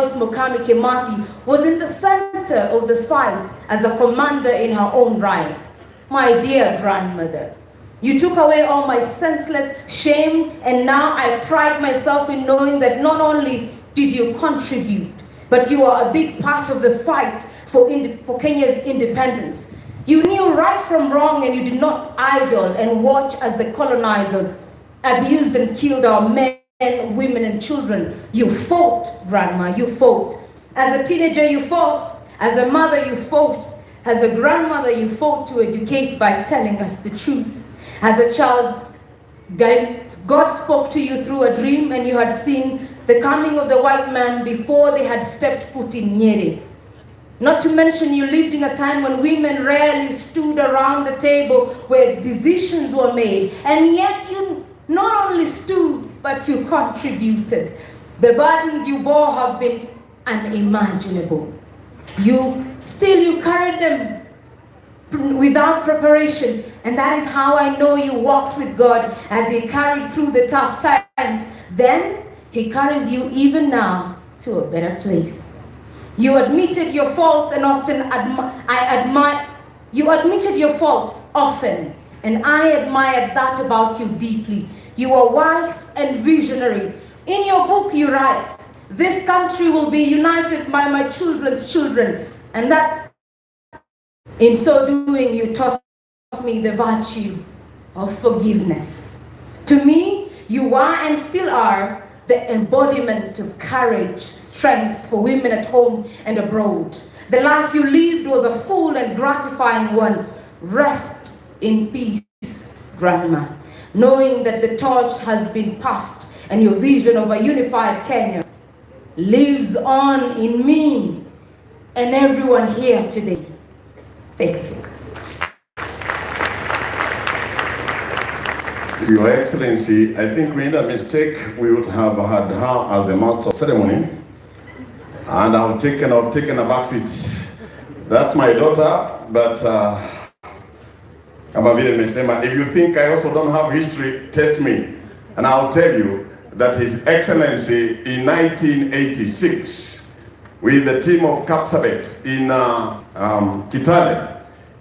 Joyce Mukami Kimathi was in the center of the fight as a commander in her own right. My dear grandmother, you took away all my senseless shame, and now I pride myself in knowing that not only did you contribute, but you are a big part of the fight for Kenya's independence. You knew right from wrong, and you did not idle and watch as the colonizers abused and killed our men, women, and children. You fought, Grandma, you fought. As a teenager, you fought. As a mother, you fought. As a grandmother, you fought to educate by telling us the truth. As a child, God spoke to you through a dream, and you had seen the coming of the white man before they had stepped foot in Nyeri. Not to mention, you lived in a time when women rarely stood around the table where decisions were made, and yet you not only stood, but you contributed. The burdens you bore have been unimaginable. You carried them without preparation, and that is how I know you walked with God as He carried through the tough times. Then He carries you even now to a better place. You admitted your faults, and you admitted your faults often, and I admired that about you deeply. You are wise and visionary. In your book you write, "This country will be united by my children's children," and that in so doing you taught me the virtue of forgiveness. To me, you are and still are the embodiment of courage, strength for women at home and abroad. The life you lived was a full and gratifying one. Rest in peace, Grandma, knowing that the torch has been passed and your vision of a unified Kenya lives on in me and everyone here today. Thank you. Your Excellency, I think we made a mistake. We would have had her as the master of ceremony, and I've taken a back seat. That's my daughter, but if you think I also don't have history, test me, and I'll tell you that His Excellency in 1986, with the team of Kapsabet in Kitale,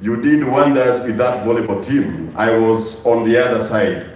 you did wonders with that volleyball team. I was on the other side,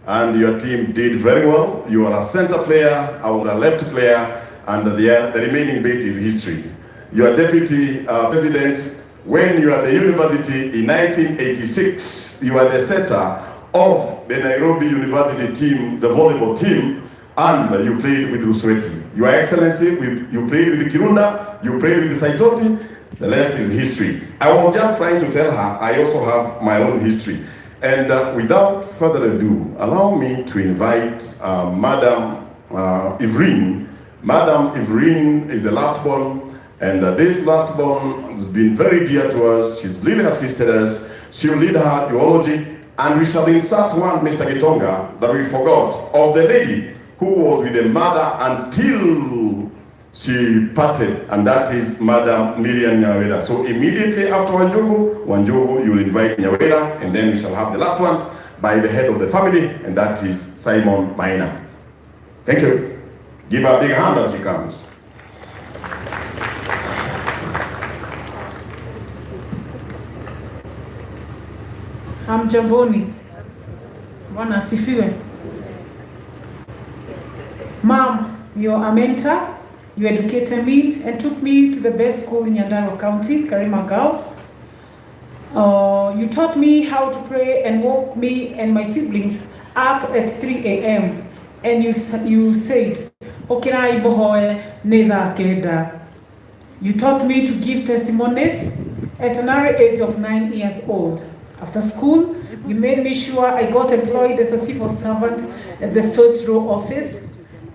and your team did very well. You are a center player, I was a left player, and the remaining bit is history. You are deputy president. When you are at the university in 1986, you are the center of the Nairobi University team, the volleyball team, and you played with Rusweti. Your Excellency, you played with Kirunda, you played with Saitoti. The rest is history. I was just trying to tell her I also have my own history. And without further ado, allow me to invite Madam Evrine. Madam Evrine is the last born, and this last born has been very dear to us. She's really assisted us. She will lead her eulogy, and we shall insert one, Mr. Gitonga, that we forgot, of the lady who was with the mother until she parted, and that is Madam Miriam Nyawera. So immediately after Wanjogu, you will invite Nyawera, and then we shall have the last one by the head of the family, and that is Simon Maina. Thank you. Give her a big hand as she comes. Hamjamboni. Bwana asifiwe. Mom, you're a mentor. You educated me and took me to the best school in Nyandarua County, Karima Girls. You taught me how to pray and woke me and my siblings up at 3 a.m. And you said, "Okirai bohoe netha keda." You taught me to give testimonies at an early age of 9 years old. After school, you made me sure I got employed as a civil servant at the Storage Row office.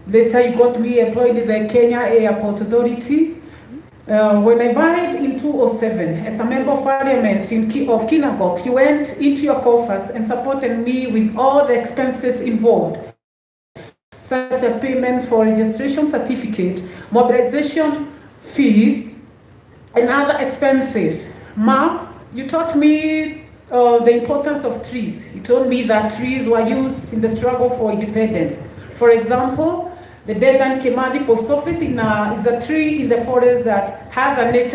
Later, you got me employed in the Kenya Airport Authority. When I died in 2007 as a member of parliament of Kinangop, you went into your coffers and supported me with all the expenses involved, such as payments for registration certificate, mobilization fees, and other expenses. Mom, you taught me the importance of trees. You told me that trees were used in the struggle for independence. For example, The Dedan Kimathi post office is a tree in the forest that has a nature